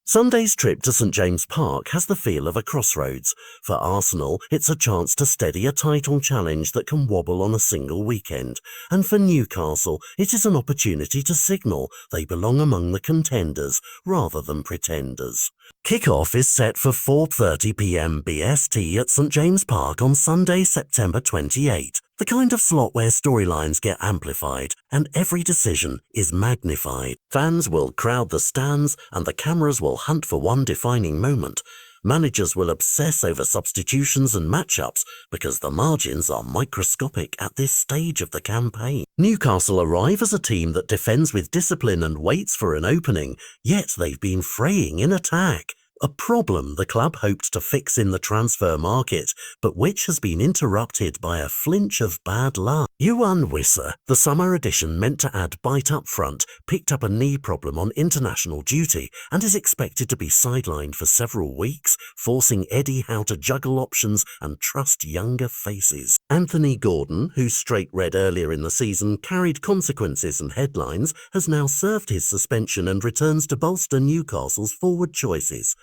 Sunday's trip to St James Park has the feel of a crossroads. For Arsenal, it's a chance to steady a title challenge that can wobble on a single weekend. And for Newcastle, it is an opportunity to signal they belong among the contenders rather than pretenders. Kick-off is set for 4:30 p.m. BST at St James Park on Sunday, September 28. The kind of slot where storylines get amplified and every decision is magnified. Fans will crowd the stands and the cameras will hunt for one defining moment. Managers will obsess over substitutions and matchups because the margins are microscopic at this stage of the campaign. Newcastle arrive as a team that defends with discipline and waits for an opening, yet they've been fraying in attack. A problem the club hoped to fix in the transfer market, but which has been interrupted by a flinch of bad luck. Yuan Wissa, the summer addition meant to add bite up front, picked up a knee problem on international duty and is expected to be sidelined for several weeks, forcing Eddie Howe to juggle options and trust younger faces. Anthony Gordon, whose straight red earlier in the season carried consequences and headlines, has now served his suspension and returns to bolster Newcastle's forward choices.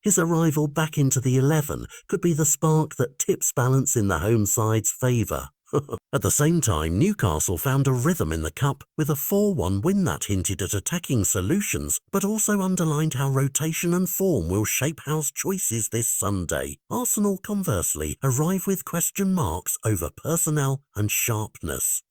His arrival back into the 11 could be the spark that tips balance in the home side's favour. At the same time, Newcastle found a rhythm in the Cup with a 4-1 win that hinted at attacking solutions, but also underlined how rotation and form will shape Howe's choices this Sunday. Arsenal, conversely, arrive with question marks over personnel and sharpness.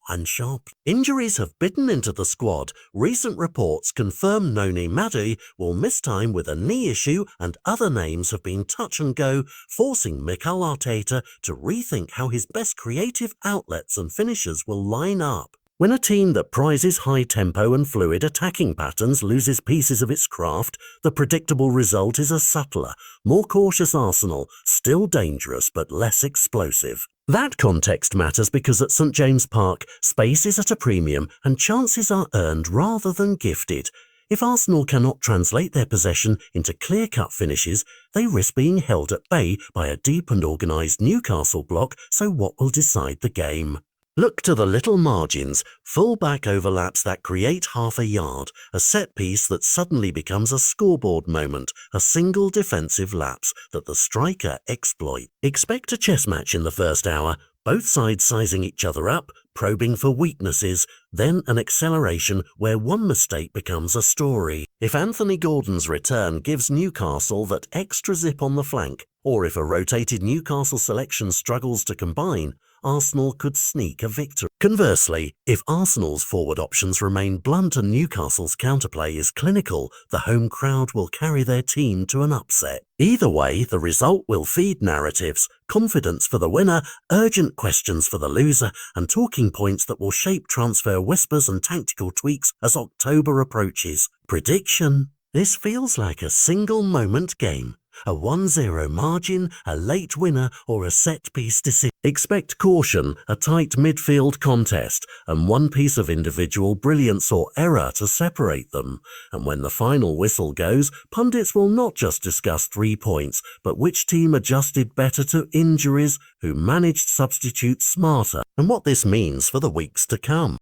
Injuries have bitten into the squad. Recent reports confirm Noni Madueke will miss time with a knee issue, and other names have been touch and go, forcing Mikel Arteta to rethink how his best creative outlets and finishers will line up. When a team that prizes high tempo and fluid attacking patterns loses pieces of its craft, the predictable result is a subtler, more cautious Arsenal, still dangerous but less explosive. That context matters because at St James Park, space is at a premium and chances are earned rather than gifted. If Arsenal cannot translate their possession into clear-cut finishes, they risk being held at bay by a deep and organised Newcastle block, so what will decide the game? Look to the little margins, full-back overlaps that create half a yard, a set-piece that suddenly becomes a scoreboard moment, a single defensive lapse that the striker exploits. Expect a chess match in the first hour, both sides sizing each other up, probing for weaknesses, then an acceleration where one mistake becomes a story. If Anthony Gordon's return gives Newcastle that extra zip on the flank, or if a rotated Newcastle selection struggles to combine, Arsenal could sneak a victory. Conversely, if Arsenal's forward options remain blunt and Newcastle's counterplay is clinical, the home crowd will carry their team to an upset. Either way, the result will feed narratives, confidence for the winner, urgent questions for the loser, and talking points that will shape transfer whispers and tactical tweaks as October approaches. Prediction: this feels like a single moment game. A 1-0 margin, a late winner, or a set-piece decision. Expect caution, a tight midfield contest, and one piece of individual brilliance or error to separate them. And when the final whistle goes, pundits will not just discuss 3 points, but which team adjusted better to injuries, who managed substitutes smarter, and what this means for the weeks to come.